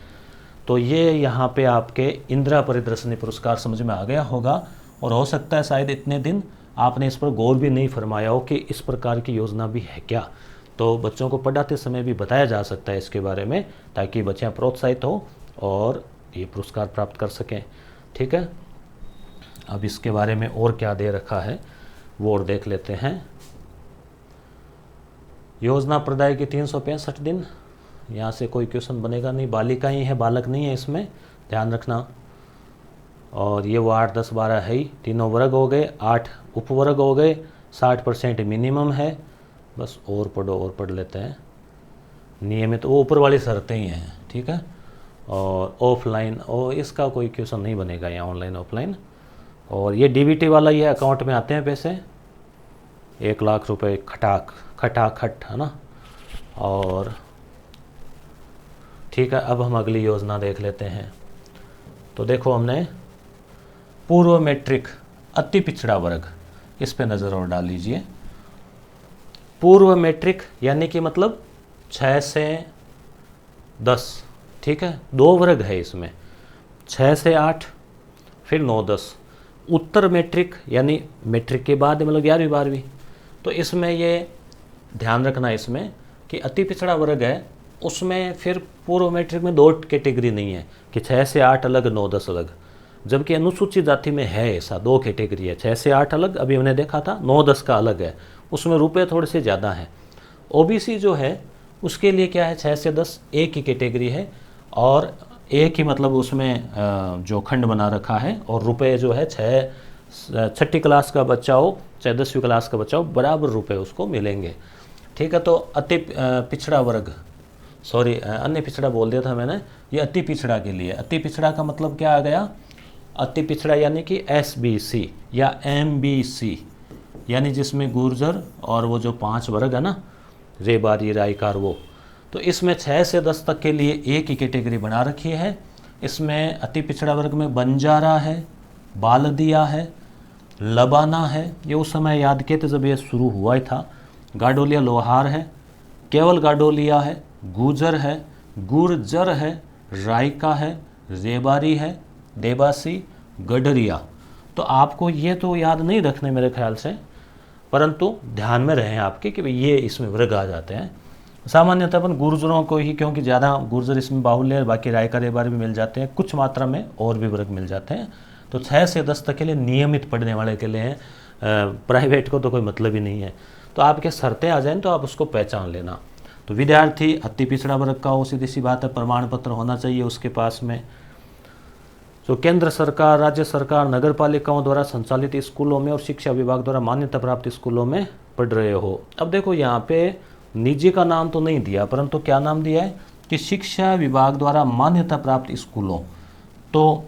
A: तो ये यहाँ पे आपके इंदिरा परिदर्शनी पुरस्कार समझ में आ गया होगा। और हो सकता है शायद इतने दिन आपने इस पर गौर भी नहीं फरमाया हो कि इस प्रकार की योजना भी है क्या। तो बच्चों को पढ़ाते समय भी बताया जा सकता है इसके बारे में, ताकि बच्चियाँ प्रोत्साहित हो और ये पुरस्कार प्राप्त कर सकें। ठीक है, अब इसके बारे में और क्या दे रखा है वो और देख लेते हैं। योजना प्रदाय की 365 दिन, यहाँ से कोई क्वेश्चन बनेगा नहीं, बालिका ही है, बालक नहीं है इसमें, ध्यान रखना। और ये वो 8, 10, 12 है ही, तीनों वर्ग हो गए, 8 उपवर्ग हो गए, 60% मिनिमम है। बस और पढ़ लेते हैं। नियमित वो ऊपर वाली शर्तें ही हैं। ठीक है, और ऑफलाइन, और इसका कोई क्वेश्चन नहीं बनेगा यहाँ, ऑनलाइन ऑफलाइन। और ये डीबीटी वाला, ये अकाउंट में आते हैं पैसे 1,00,000 रुपये खटाखट, है ना। और ठीक है, अब हम अगली योजना देख लेते हैं। तो देखो, हमने पूर्व मैट्रिक अति पिछड़ा वर्ग, इस पे नज़र और डाल लीजिए। पूर्व मैट्रिक यानी कि मतलब 6 से 10, ठीक है, 2 वर्ग है इसमें, 6 से 8, फिर 9, 10। उत्तर मैट्रिक यानी मैट्रिक के बाद मतलब 11वीं 12वीं। तो इसमें ये ध्यान रखना इसमें कि अति पिछड़ा वर्ग है, उसमें फिर पूर्व मैट्रिक में 2 कैटेगरी नहीं है कि 6 से 8 अलग, 9, 10 अलग। जबकि अनुसूचित जाति में है ऐसा, 2 कैटेगरी है, 6 से 8 अलग, अभी हमने देखा था, 9, 10 का अलग है, उसमें रुपए थोड़े से ज़्यादा हैं। ओबीसी जो है उसके लिए क्या है, 6 से 10 एक ही कैटेगरी है और एक ही मतलब उसमें जो खंड बना रखा है, और रुपए जो है 6ठी क्लास का बच्चा हो चाहे 10वीं क्लास का बच्चा हो, बराबर रुपए उसको मिलेंगे। ठीक है, तो अति पिछड़ा वर्ग, सॉरी अन्य पिछड़ा बोल दिया था मैंने, ये अति पिछड़ा के लिए। अति पिछड़ा का मतलब क्या आ गया, अति पिछड़ा यानी कि SBC या MBC, यानी जिसमें गुर्जर और वो जो 5 वर्ग है ना, रेबारी, रायकार, वो। तो इसमें 6 से 10 तक के लिए एक ही कैटेगरी बना रखी है। इसमें अति पिछड़ा वर्ग में बंजारा है, बालदिया है, लबाना है, ये उस समय याद किए थे जब ये शुरू हुआ ही था। गाडोलिया लोहार है, केवल गाडोलिया है, गुजर है, गुर्जर है, रायका है, रेबारी है, देवासी, गडरिया। तो आपको ये तो याद नहीं रखने मेरे ख्याल से, परंतु ध्यान में रहें आपके कि ये इसमें वर्ग आ जाते हैं। सामान्यतः अपन गुर्जरों को ही, क्योंकि ज़्यादा गुर्जर इसमें बाहुल्य है, बाकी रायका रेबारी भी मिल जाते हैं, कुछ मात्रा में और भी वर्ग मिल जाते हैं। तो 6 से 10 तक के लिए नियमित पढ़ने वाले के लिए हैं, प्राइवेट को तो कोई मतलब ही नहीं है। तो आपके शर्तें आ जाएं तो आप उसको पहचान लेना। तो विद्यार्थी अति पिछड़ा वर्ग का हो, सीधी सी बात है, प्रमाण पत्र होना चाहिए उसके पास में। जो केंद्र सरकार, राज्य सरकार, नगर पालिकाओं द्वारा संचालित स्कूलों में और शिक्षा विभाग द्वारा मान्यता प्राप्त स्कूलों में पढ़ रहे हो। अब देखो यहाँ पे निजी का नाम तो नहीं दिया, परंतु क्या नाम दिया है कि शिक्षा विभाग द्वारा मान्यता प्राप्त स्कूलों। तो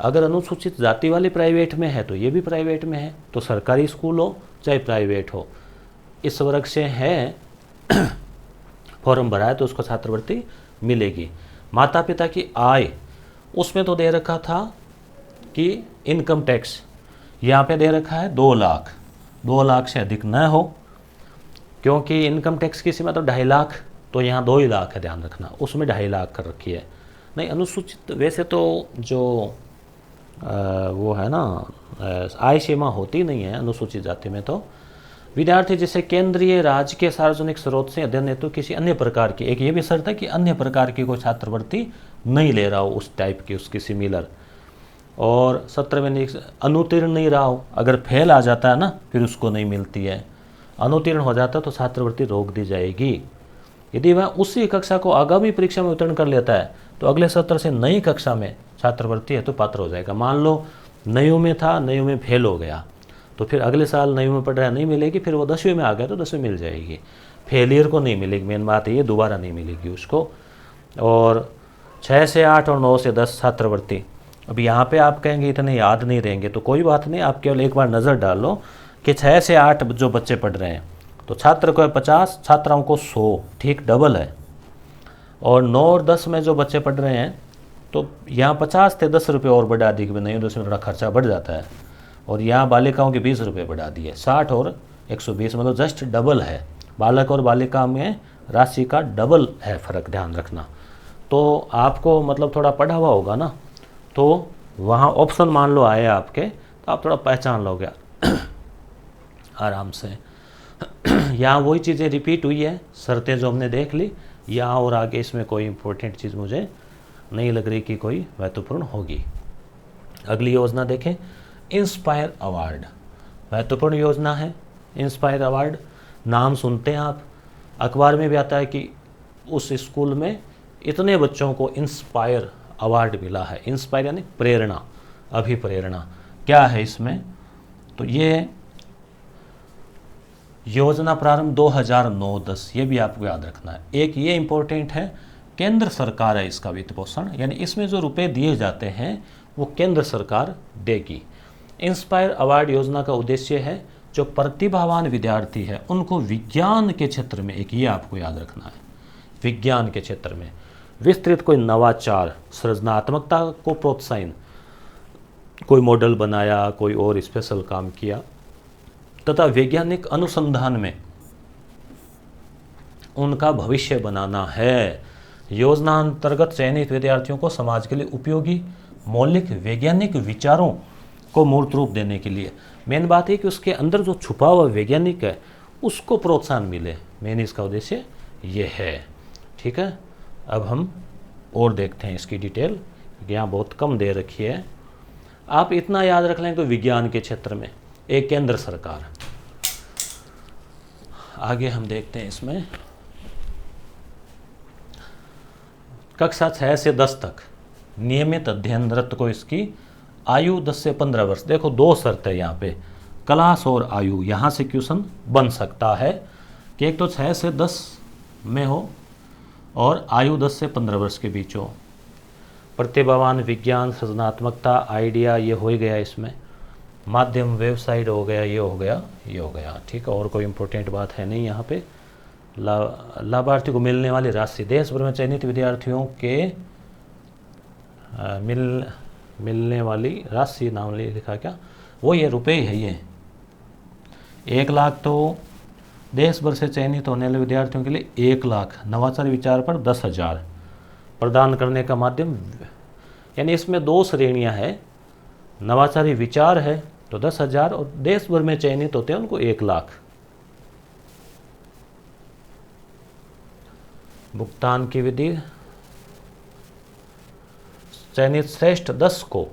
A: अगर अनुसूचित जाति वाले प्राइवेट में है तो ये भी प्राइवेट में है, तो सरकारी स्कूल हो चाहे प्राइवेट हो, इस वर्ग से है फॉर्म भरा है तो उसको छात्रवृत्ति मिलेगी। माता पिता की आय, उसमें तो दे रखा था कि इनकम टैक्स, यहाँ पे दे रखा है 2 लाख, 2 लाख से अधिक न हो, क्योंकि इनकम टैक्स की सीमा तो 2.5 लाख, तो यहाँ 2 ही लाख है, ध्यान रखना, उसमें 2.5 लाख कर रखी है। नहीं अनुसूचित, वैसे तो जो वो है ना आय सीमा होती नहीं है अनुसूचित जाति में। तो विद्यार्थी जिसे केंद्रीय राज्य के सार्वजनिक स्रोत से अध्ययन हेतु किसी अन्य प्रकार की, एक ये भी शर्त है कि अन्य प्रकार की कोई छात्रवृत्ति नहीं ले रहा हो उस टाइप की, उसकी सिमिलर, और 17 में अनुत्तीर्ण नहीं रहा हो, अगर फेल आ जाता है ना फिर उसको नहीं मिलती है, अनुत्तीर्ण हो जाता है तो छात्रवृत्ति रोक दी जाएगी। यदि वह उसी कक्षा को आगामी परीक्षा में उत्तीर्ण कर लेता है तो अगले सत्र से नई कक्षा में छात्रवृत्ति हेतु पात्र हो जाएगा। मान लो नयों में था, नयों में फेल हो गया, तो फिर अगले साल 9वीं में पढ़ रहा है नहीं मिलेगी, फिर वो 10वीं में आ गया तो 10वीं मिल जाएगी। फेलियर को नहीं मिलेगी, मेन बात ये दोबारा नहीं मिलेगी उसको। और 6 से 8 और 9 से 10 छात्रवृत्ति, अब यहाँ पे आप कहेंगे इतने याद नहीं रहेंगे, तो कोई बात नहीं, आप केवल एक बार नज़र डाल लो कि 6 से 8 जो बच्चे पढ़ रहे हैं तो छात्र को 50, छात्राओं को 100, ठीक डबल है। और 9 और 10 में जो बच्चे पढ़ रहे हैं तो यहाँ 50 थे, 10 रुपये और बढ़ा दी कि नहीं 10 में थोड़ा खर्चा बढ़ जाता है, और यहाँ बालिकाओं के 20 रुपये बढ़ा दिए, 60 और 120, मतलब जस्ट डबल है। बालक और बालिका में राशि का डबल है फ़र्क, ध्यान रखना। तो आपको मतलब थोड़ा पढ़ा हुआ होगा ना, तो वहाँ ऑप्शन मान लो आए आपके, तो आप थोड़ा पहचान लोगे आराम से। यहाँ वही चीज़ें रिपीट हुई है, शर्तें जो हमने देख ली यहाँ, और आगे इसमें कोई इम्पोर्टेंट चीज़ मुझे नहीं लग रही कि कोई महत्वपूर्ण होगी। अगली योजना देखें, इंस्पायर अवार्ड, महत्वपूर्ण योजना है इंस्पायर अवार्ड। नाम सुनते हैं आप, अखबार में भी आता है कि उस स्कूल में इतने बच्चों को इंस्पायर अवार्ड मिला है। इंस्पायर यानी प्रेरणा, अभिप्रेरणा। क्या है इसमें, तो ये योजना प्रारंभ 2009-10, ये भी आपको याद रखना है। एक ये इम्पोर्टेंट है, केंद्र सरकार है इसका वित्त पोषण, यानी इसमें जो रुपए दिए जाते हैं वो केंद्र सरकार देगी। इंस्पायर अवार्ड योजना का उद्देश्य है जो प्रतिभावान विद्यार्थी है उनको विज्ञान के क्षेत्र में, एक ये आपको याद रखना है, विज्ञान के क्षेत्र में विस्तृत कोई नवाचार, सृजनात्मकता को प्रोत्साहन, कोई मॉडल बनाया, कोई और स्पेशल काम किया, तथा वैज्ञानिक अनुसंधान में उनका भविष्य बनाना है। योजना अंतर्गत चयनित विद्यार्थियों को समाज के लिए उपयोगी मौलिक वैज्ञानिक विचारों को मूर्त रूप देने के लिए, मेन बात है कि उसके अंदर जो छुपा हुआ वैज्ञानिक है उसको प्रोत्साहन मिले, मेन इसका उद्देश्य ये है। ठीक है, अब हम और देखते हैं इसकी डिटेल, यहाँ बहुत कम दे रखी है। आप इतना याद रख लें तो विज्ञान के क्षेत्र में एक केंद्र सरकार। आगे हम देखते हैं इसमें कक्षा 6 से 10 तक नियमित अध्ययनरत को इसकी आयु 10 से 15 वर्ष। देखो दो शर्त है यहाँ पे, क्लास और आयु। यहाँ से क्वेश्चन बन सकता है कि एक तो 6 से 10 में हो और आयु 10 से 15 वर्ष के बीच हो। प्रतिभावान, विज्ञान, सृजनात्मकता, आइडिया, ये हो ही गया इसमें। माध्यम, वेबसाइट हो गया, ये हो गया, ये हो गया। ठीक है, और कोई इम्पोर्टेंट बात है नहीं यहाँ पे। लाभार्थी को मिलने वाली राशि, देश भर में चयनित विद्यार्थियों के मिलने वाली राशि, नाम लिखा क्या, वो ये रुपए है। ये 1 लाख तो देश भर से चयनित होने वाले विद्यार्थियों के लिए 1 लाख, नवाचार विचार पर 10,000 प्रदान करने का माध्यम, यानी इसमें 2 श्रेणियां हैं। नवाचारी विचार है तो 10,000 और देश भर में चयनित होते हैं उनको 1 लाख। भुगतान की विधि, चयनित श्रेष्ठ 10 को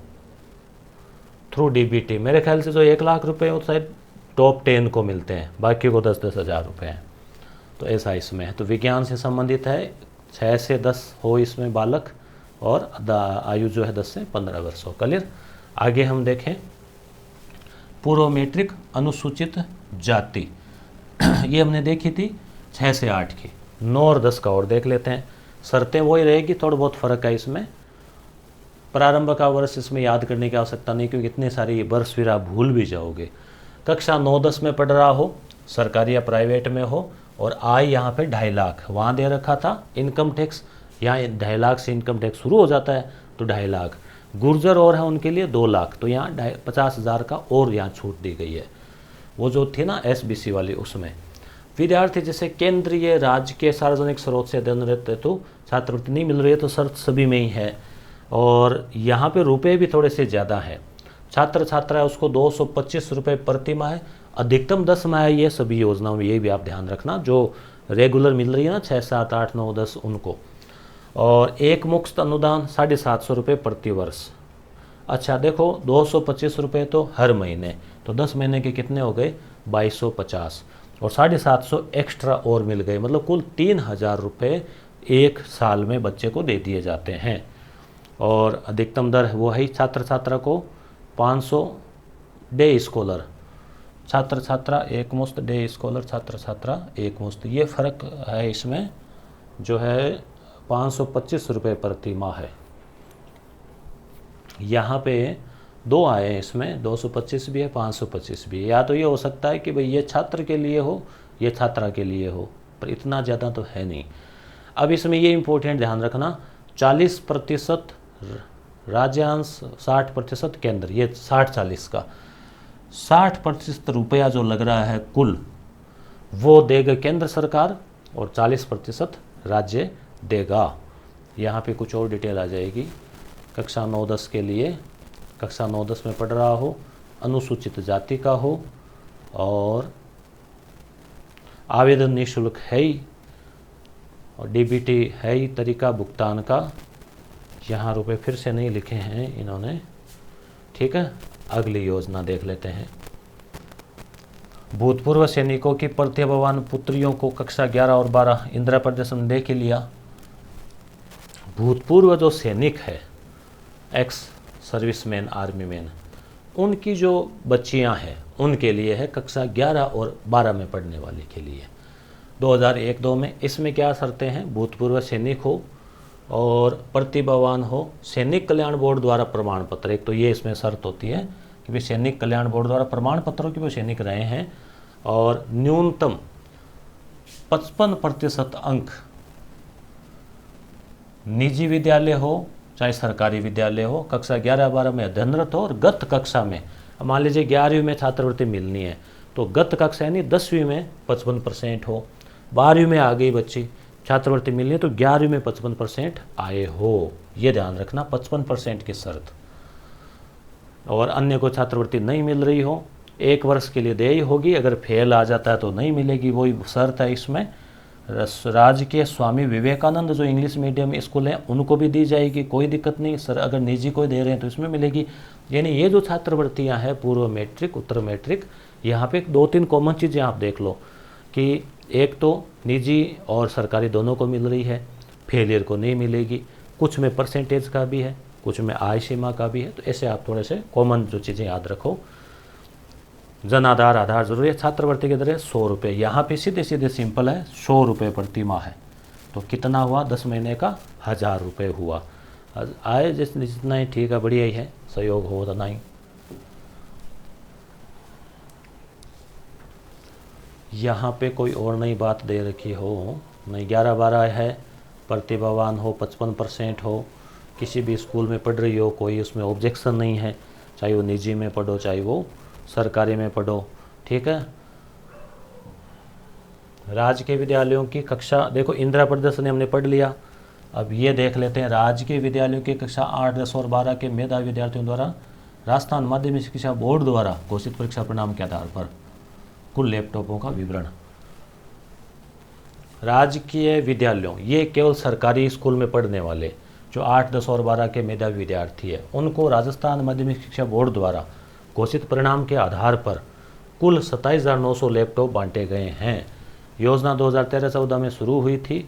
A: थ्रू डीबीटी, मेरे ख्याल से जो 1 लाख रुपए वो शायद टॉप 10 को मिलते हैं, बाकी को 10-10 हज़ार रुपये हैं। तो ऐसा इसमें है। तो विज्ञान से संबंधित है, 6 से 10 हो इसमें बालक, और आयु जो है 10 से 15 वर्ष हो। क्लियर। आगे हम देखें पूर्व मैट्रिक अनुसूचित जाति, ये हमने देखी थी 6 से 8 की। 9 और 10 का और देख लेते हैं। शर्तें वही रहेगी, थोड़ा बहुत फ़र्क है इसमें। प्रारंभ का वर्ष इसमें याद करने की आवश्यकता नहीं, क्योंकि इतने सारे वर्ष फिर आप भूल भी जाओगे। कक्षा 9-10 में पढ़ रहा हो, सरकारी या प्राइवेट में हो, और आय यहाँ पे 2.5 लाख वहाँ दे रखा था। इनकम टैक्स यहाँ 2.5 लाख से इनकम टैक्स शुरू हो जाता है, तो 2.5 लाख। गुर्जर और है उनके लिए 2 लाख, तो यहाँ 50,000 का और यहाँ छूट दी गई है। वो जो थी ना SBC वाली, उसमें विद्यार्थी जैसे केंद्रीय, राज्य के सार्वजनिक स्रोत से अध्ययनरत है तो छात्रवृत्ति नहीं मिल रही है, तो शर्त सभी में ही है। और यहाँ पे रुपए भी थोड़े से ज़्यादा है। छात्र छात्रा है उसको 225 रुपये प्रति माह, अधिकतम 10 माह है ये सभी योजनाओं में। ये भी आप ध्यान रखना, जो रेगुलर मिल रही है ना 6, 7, 8, 9, 10 उनको। और एक मुफ्त अनुदान 750 रुपये प्रति वर्ष। अच्छा देखो 225 रुपये तो हर महीने, तो 10 महीने के कितने हो गए, 2250, और 750 एक्स्ट्रा और मिल गए, मतलब कुल 3,000 रुपये एक साल में बच्चे को दे दिए जाते हैं। और अधिकतम दर वो है छात्र छात्रा को 500 डे स्कॉलर, छात्र छात्रा एक मुश्त, डे स्कॉलर छात्र छात्रा एक मुश्त। ये फ़र्क है इसमें जो है 525 रुपये प्रति माह है। यहाँ पे दो आए हैं, इसमें 225 भी है 525 भी है। या तो ये हो सकता है कि भाई ये छात्र के लिए हो, ये छात्रा के लिए हो, पर इतना ज़्यादा तो है नहीं। अब इसमें ये इम्पोर्टेंट ध्यान रखना, 40% राज्यांश, 60% केंद्र, ये 60-40 का 60% रुपया जो लग रहा है कुल, वो देगा केंद्र सरकार और 40% राज्य देगा। यहाँ पे कुछ और डिटेल आ जाएगी। कक्षा 9-10 के लिए, कक्षा 9-10 में पढ़ रहा हो, अनुसूचित जाति का हो और आवेदन निःशुल्क है ही और डीबीटी है ही तरीका भुगतान का। यहाँ रुपए फिर से नहीं लिखे हैं इन्होंने, ठीक है। अगली योजना देख लेते हैं। भूतपूर्व सैनिकों की प्रतिभावान पुत्रियों को कक्षा 11 और 12 इंदिरा प्रदर्शन दे के लिया। भूतपूर्व जो सैनिक है, एक्स सर्विसमैन, आर्मी मैन, उनकी जो बच्चियां हैं उनके लिए है, कक्षा 11 और 12 में पढ़ने वाले के लिए 2001-2 में। इसमें क्या शर्तें हैं? भूतपूर्व सैनिक हो और प्रतिभावान हो, सैनिक कल्याण बोर्ड द्वारा प्रमाण पत्र, एक तो ये इसमें शर्त होती है कि भाई सैनिक कल्याण बोर्ड द्वारा प्रमाण पत्रों की वो सैनिक रहे हैं, और न्यूनतम 55% अंक निजी विद्यालय हो चाहे सरकारी विद्यालय हो, कक्षा 11-12 में अध्ययनरत हो और गत कक्षा में, मान लीजिए 11वीं में छात्रवृत्ति मिलनी है तो गत कक्षा यानी 10वीं में 55% हो, 12वीं में आ गई बच्ची छात्रवृत्ति मिलनी है तो 11वीं में 55% आए हो, ये ध्यान रखना 55% की शर्त। और अन्य को छात्रवृत्ति नहीं मिल रही हो, 1 वर्ष के लिए देय होगी, अगर फेल आ जाता है तो नहीं मिलेगी, वही शर्त है इसमें। राजकीय स्वामी विवेकानंद जो इंग्लिश मीडियम स्कूल हैं उनको भी दी जाएगी, कोई दिक्कत नहीं सर, अगर निजी कोई दे रहे हैं तो इसमें मिलेगी। यानी ये जो छात्रवृत्तियां हैं पूर्व मैट्रिक, उत्तर मैट्रिक, यहाँ पे 2-3 कॉमन चीज़ें आप देख लो कि एक तो निजी और सरकारी दोनों को मिल रही है, फेलियर को नहीं मिलेगी, कुछ में परसेंटेज का भी है, कुछ में आय सीमा का भी है। तो ऐसे आप थोड़े से कॉमन जो चीज़ें याद रखो। जन आधार, आधार जरूरी है। छात्रवृत्ति की दर 100 रुपये, यहाँ पे सीधे सीधे सिंपल है, 100 रुपये प्रति माह है। तो कितना हुआ? 10 महीने का 1000 रुपये हुआ। आए जितना ही ठीक है, बढ़िया ही है, सहयोग हो उतना ही। यहाँ पे कोई और नई बात दे रखी हो नहीं, 11-12 है, प्रतिभावान हो, 55% हो, किसी भी स्कूल में पढ़ रही हो, कोई उसमें ऑब्जेक्शन नहीं है, चाहे वो निजी में पढ़ो चाहे वो सरकारी में पढ़ो, ठीक है। राजकीय विद्यालयों की कक्षा, देखो इंदिरा प्रदर्शन हमने पढ़ लिया, अब ये देख लेते हैं राजकीय विद्यालयों की कक्षा 8, 10 और 12 के मेधावी विद्यार्थियों द्वारा राजस्थान माध्यमिक शिक्षा बोर्ड द्वारा घोषित परीक्षा परिणाम के आधार पर कुल लैपटॉपों का विवरण। राजकीय विद्यालयों, ये केवल सरकारी स्कूल में पढ़ने वाले जो 8, 10 और 12 के मेधावी विद्यार्थी है, उनको राजस्थान माध्यमिक शिक्षा बोर्ड द्वारा घोषित परिणाम के आधार पर कुल 27,900 लैपटॉप बांटे गए हैं। योजना 2013-14 में शुरू हुई थी।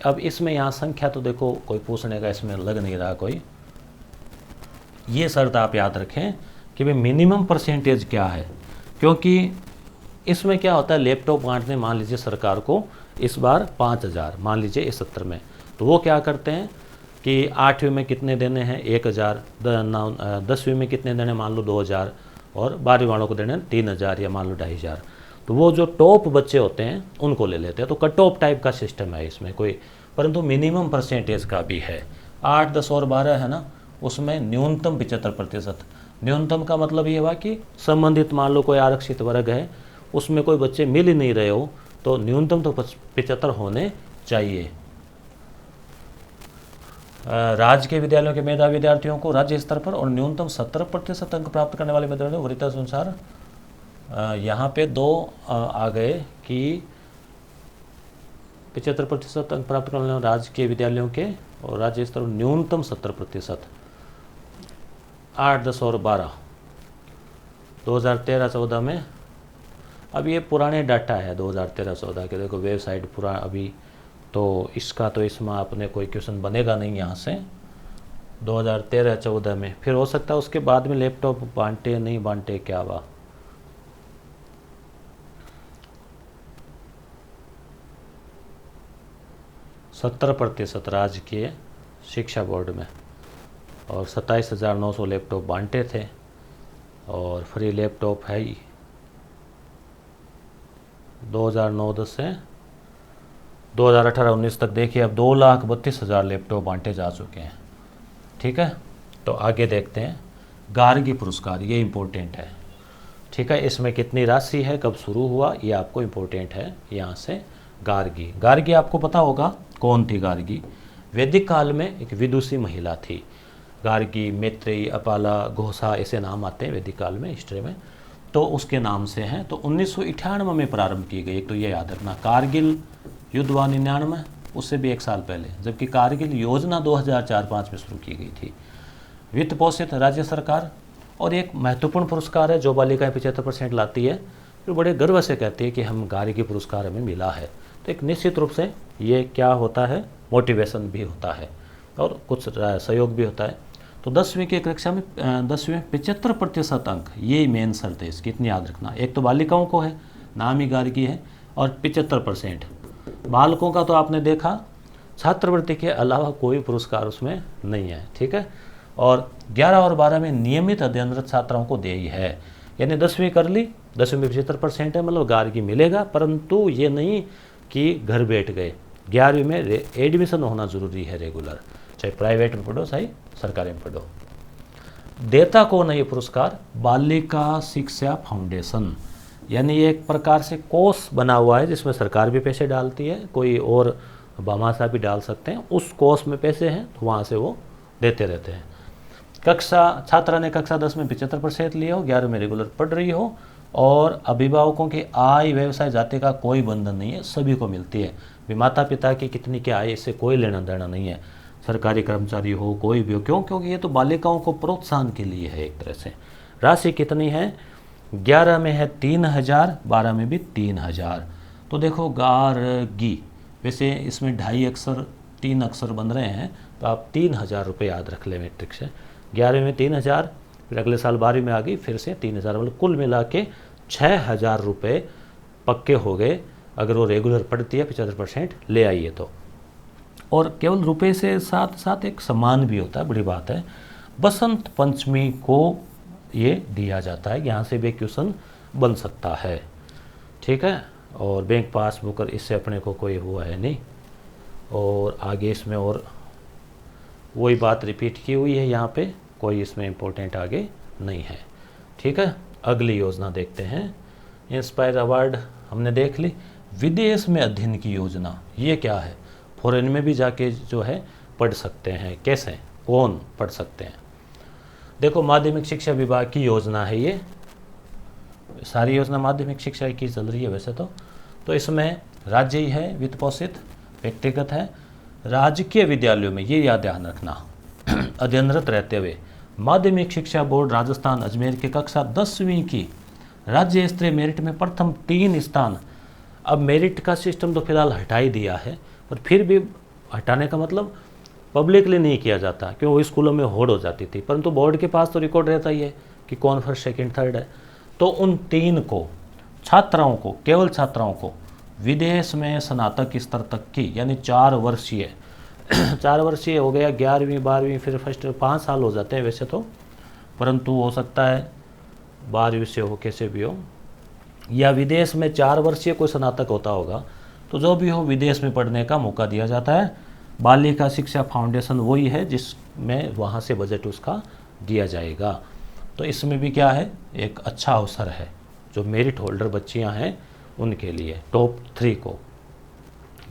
A: अब इसमें यहाँ संख्या तो देखो कोई पूछने का इसमें लग नहीं रहा कोई। ये शर्त आप याद रखें कि भाई मिनिमम परसेंटेज क्या है, क्योंकि इसमें क्या होता है, लैपटॉप बांटने मान लीजिए सरकार को इस बार 5000 मान लीजिए इस सत्र में, तो वो क्या करते हैं कि 8वीं में कितने देने हैं 1000, 10वीं में कितने देने मान लो 2000 और 12वीं वालों को देने 3000 या मान लो 2500। तो वो जो टॉप बच्चे होते हैं उनको ले लेते हैं। तो कट ऑफ टाइप का सिस्टम है इसमें कोई, परंतु मिनिमम परसेंटेज का भी है। 8, 10 और 12 है ना, उसमें न्यूनतम 75%। न्यूनतम का मतलब ये हुआ कि संबंधित मान लो कोई आरक्षित वर्ग है, उसमें कोई बच्चे मिल ही नहीं रहे हो तो न्यूनतम तो 75 होने चाहिए। राज्य के विद्यालयों के मेधावी विद्यार्थियों को राज्य स्तर पर और न्यूनतम 70% अंक प्राप्त करने वाले विद्यार्थियों को वरीयता अनुसार यहाँ पे 2 आ गए कि 75% अंक प्राप्त करने वाले राज्य के विद्यालयों के और राज्य स्तर पर न्यूनतम 70%। 8, 10 और 12 2013-14 में, अब ये पुराने डाटा है 2013-14 के, देखो वेबसाइट पूरा अभी तो इसका तो इसमें अपने कोई क्वेश्चन बनेगा नहीं यहाँ से 2013-14 में। फिर हो सकता है उसके बाद में लैपटॉप बांटे नहीं बांटे क्या हुआ, 70% राजकीय शिक्षा बोर्ड में, और 27,900 लैपटॉप बांटे थे, और फ्री लैपटॉप है ही 2009-10 से 2018-19 तक। देखिए अब 2,32,000 लैपटॉप बांटे जा चुके हैं। ठीक है, तो आगे देखते हैं गार्गी पुरस्कार, ये इम्पोर्टेंट है। ठीक है, इसमें कितनी राशि है, कब शुरू हुआ, ये आपको इम्पोर्टेंट है। यहाँ से गार्गी आपको पता होगा कौन थी गार्गी। वैदिक काल में एक विदुषी महिला थी गार्गी, मैत्रेयी, अपाला, घोषा, ऐसे नाम आते हैं वैदिक काल में हिस्ट्री में, तो उसके नाम से हैं। तो 1998 में प्रारंभ की गई, एक तो ये याद रखना। कारगिल युद्ध हुआ 99, उससे भी 1 साल पहले, जबकि कारगिल योजना 2004-05 में शुरू की गई थी। वित्त पोषित राज्य सरकार, और एक महत्वपूर्ण पुरस्कार है जो बालिकाएं 75% लाती है, जो बड़े गर्व से कहती है कि हम गार्गी पुरस्कार हमें मिला है। तो एक निश्चित रूप से ये क्या होता है, मोटिवेशन भी होता है और कुछ सहयोग भी होता है। तो 10वीं की कक्षा में 10वीं में 75% अंक, ये मेन शर्त है इसकी, इतनी याद रखना। एक तो बालिकाओं को है, नाम ही गार्गी है, और 75%। बालकों का तो आपने देखा, छात्रवृत्ति के अलावा कोई पुरस्कार उसमें नहीं है। ठीक है, और 11 और 12 में नियमित अध्ययनरत छात्राओं को दे ही है। यानी 10वीं कर ली, 10वीं में 75% है, मतलब गार्गी मिलेगा, परंतु ये नहीं कि घर बैठ गए। 11वीं में एडमिशन होना जरूरी है रेगुलर, चाहे प्राइवेट में पढ़ो चाहे सरकारी में पढ़ो। देता कौन है ये पुरस्कार, बालिका शिक्षा फाउंडेशन, यानी एक प्रकार से कोष बना हुआ है जिसमें सरकार भी पैसे डालती है, कोई और भामाशाह भी डाल सकते हैं। उस कोष में पैसे हैं तो वहाँ से वो देते रहते हैं। छात्रा ने कक्षा 10 में 75% लिए हो, 11 में रेगुलर पढ़ रही हो, और अभिभावकों की आय, व्यवसाय, जाति का कोई बंधन नहीं है, सभी को मिलती है। माता पिता की कितनी क्या आय, इससे कोई लेना देना नहीं है, सरकारी कर्मचारी हो कोई भी हो। क्यों? क्योंकि ये तो बालिकाओं को प्रोत्साहन के लिए है एक तरह से। राशि कितनी है, 11 में है 3,000, 12 में भी 3,000। तो देखो गार्गी, वैसे इसमें 2.5 अक्षर 3 अक्षर बन रहे हैं, तो आप 3,000 रुपये याद रख ले मैट्रिक से। 11 में 3,000, फिर अगले साल 12 में आ गई, फिर से 3,000, मतलब कुल मिला के 6,000 रुपये पक्के हो गए अगर वो रेगुलर पढ़ती है, 75% ले आइए तो। और केवल रुपए से साथ साथ एक सम्मान भी होता है, बड़ी बात है। बसंत पंचमी को ये दिया जाता है, यहाँ से भी क्वेश्चन बन सकता है। ठीक है, और बैंक पासबुक, और इससे अपने को कोई हुआ है नहीं। और आगे इसमें और वही बात रिपीट की हुई है, यहाँ पे कोई इसमें इम्पोर्टेंट आगे नहीं है। ठीक है, अगली योजना देखते हैं। इंस्पायर अवार्ड हमने देख ली। विदेश में अध्ययन की योजना, ये क्या है, फॉरेन में भी जाके जो है पढ़ सकते हैं। कैसे, कौन पढ़ सकते हैं? देखो माध्यमिक शिक्षा विभाग की योजना है ये, सारी योजना माध्यमिक शिक्षा की चल रही है वैसे तो इसमें राज्य ही है वित्त पोषित, व्यक्तिगत है। राजकीय विद्यालयों में ये याद ध्यान रखना, अध्ययनरत रहते हुए माध्यमिक शिक्षा बोर्ड राजस्थान अजमेर की कक्षा 10वीं की राज्य स्तरीय मेरिट में प्रथम 3 स्थान। अब मेरिट का सिस्टम तो फिलहाल हटा ही दिया है, और फिर भी हटाने का मतलब पब्लिकली नहीं किया जाता, क्योंकि वो स्कूलों में होड़ हो जाती थी, परंतु बोर्ड के पास तो रिकॉर्ड रहता ही है कि कौन फर्स्ट सेकंड थर्ड है। तो उन 3 को छात्राओं को, केवल छात्राओं को विदेश में स्नातक स्तर तक की, यानी 4 वर्षीय 4 वर्षीय हो गया, 11वीं 12वीं फिर फर्स्ट 5 साल हो जाते हैं वैसे तो, परंतु हो सकता है 12वीं से हो, कैसे भी हो, या विदेश में 4 वर्षीय कोई स्नातक होता होगा, तो जो भी हो विदेश में पढ़ने का मौका दिया जाता है। बालिका शिक्षा फाउंडेशन वही है जिसमें वहाँ से बजट उसका दिया जाएगा। तो इसमें भी क्या है, एक अच्छा अवसर है जो मेरिट होल्डर बच्चियाँ हैं उनके लिए, टॉप 3 को।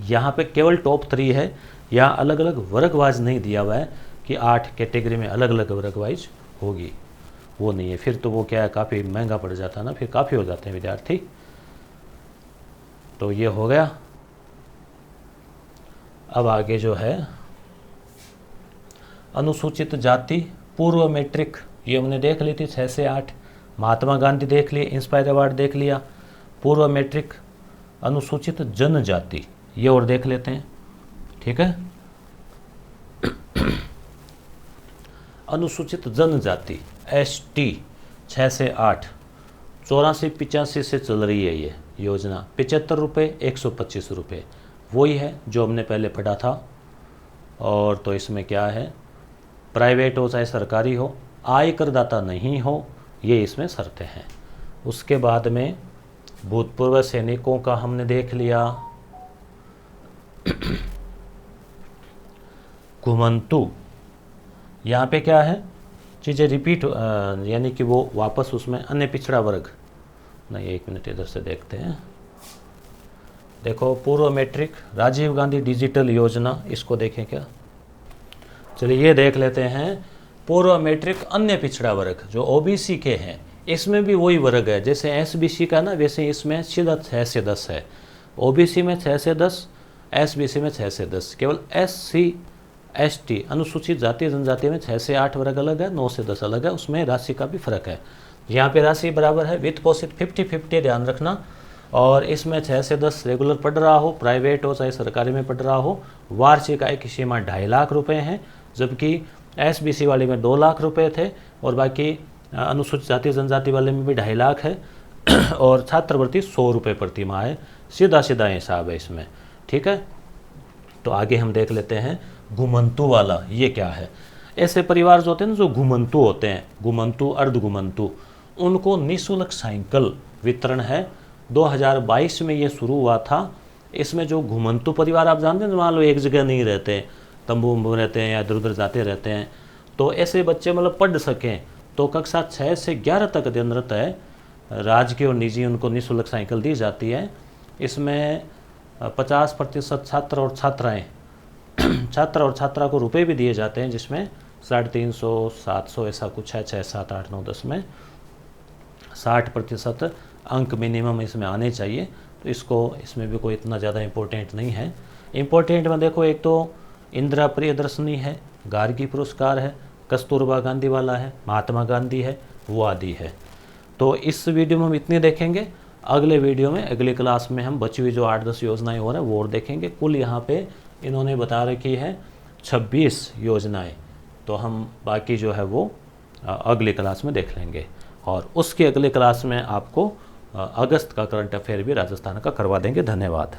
A: यहाँ पे केवल टॉप 3 है, यहाँ अलग अलग वर्ग वाइज नहीं दिया हुआ है कि 8 कैटेगरी में अलग अलग वर्ग वाइज होगी, वो नहीं है। फिर तो वो क्या है, काफ़ी महंगा पड़ जाता है ना, फिर काफ़ी हो जाते हैं विद्यार्थी। तो ये हो गया। अब आगे जो है अनुसूचित जाति पूर्व मैट्रिक, ये हमने देख ली थी 6 से 8। महात्मा गांधी देख लिए, इंस्पायर अवार्ड देख लिया। पूर्व मैट्रिक अनुसूचित जनजाति, ये और देख लेते हैं। ठीक है, अनुसूचित जनजाति ST 6 से 8, 84-85 से चल रही है ये योजना। 75 रुपये, 125 रुपये। वही है जो हमने पहले पढ़ा था। और तो इसमें क्या है, प्राइवेट हो चाहे सरकारी हो, आयकरदाता नहीं हो, ये इसमें शर्तें हैं। उसके बाद में भूतपूर्व सैनिकों का हमने देख लिया। घुमंतु, यहाँ पे क्या है, चीज़ें रिपीट यानी कि वो वापस उसमें अन्य पिछड़ा वर्ग, नहीं 1 मिनट इधर से देखते हैं। देखो पूर्व मैट्रिक राजीव गांधी डिजिटल योजना, इसको देखें क्या, चलिए ये देख लेते हैं। पूर्व मैट्रिक अन्य पिछड़ा वर्ग जो ओबीसी के हैं, इसमें भी वही वर्ग है जैसे एसबीसी का ना, वैसे इसमें सीधा 6 से 10 है। ओबीसी में 6 से 10, एसबीसी में 6 से 10। केवल एससी एसटी अनुसूचित जाति जनजाति में 6 से 8 वर्ग अलग है, 9 से 10 अलग है, उसमें राशि का भी फर्क है। यहाँ पे राशि बराबर है, वित्त पोषित 50-50 ध्यान रखना। और इसमें 6 से 10 रेगुलर पढ़ रहा हो, प्राइवेट हो चाहे सरकारी में पढ़ रहा हो, वार्षिक आय की सीमा 2.5 लाख रुपए है, जबकि एसबीसी वाले में 2 लाख रुपए थे, और बाकी अनुसूचित जाति जनजाति वाले में भी 2.5 लाख है, और छात्रवृत्ति 100 रुपये प्रति माह है। सीधा सीधा हिसाब है इसमें, ठीक है। तो आगे हम देख लेते हैं घुमंतु वाला, ये क्या है। ऐसे परिवार जो होते हैं ना, जो घुमंतु होते हैं, घुमंतु अर्ध घुमंतु, उनको निःशुल्क साइकिल वितरण है। 2022 में ये शुरू हुआ था। इसमें जो घुमंतु परिवार आप जानते हैं, मान लो एक जगह नहीं रहते, तंबू वंबू रहते हैं या इधर उधर जाते रहते हैं, तो ऐसे बच्चे मतलब पढ़ सकें, तो कक्षा 6 से 11 तक अध्ययनरत है, राजकीय और निजी उनको निःशुल्क साइकिल दी जाती है। इसमें 50% छात्र और छात्राएँ छात्र और छात्रा को रुपए भी दिए जाते हैं, जिसमें 350, 700 ऐसा कुछ है, 6, 7, 8, 9, 10 में 60% अंक मिनिमम इसमें आने चाहिए। तो इसमें भी कोई इतना ज़्यादा इम्पोर्टेंट नहीं है। इम्पोर्टेंट में देखो, एक तो इंदिरा प्रियदर्शनी है, गार्गी पुरस्कार है, कस्तूरबा गांधी वाला है, महात्मा गांधी है, वो आदि है। तो इस वीडियो में हम इतने देखेंगे। अगले वीडियो में अगली क्लास में हम बची हुई जो 8-10 योजनाएं हो रहा है वो और देखेंगे। कुल यहाँ पे इन्होंने बता रखी है 26 योजनाएं, तो हम बाकी जो है वो अगली क्लास में देख लेंगे। और उसके अगले क्लास में आपको अगस्त का करंट अफेयर भी राजस्थान का करवा देंगे। धन्यवाद।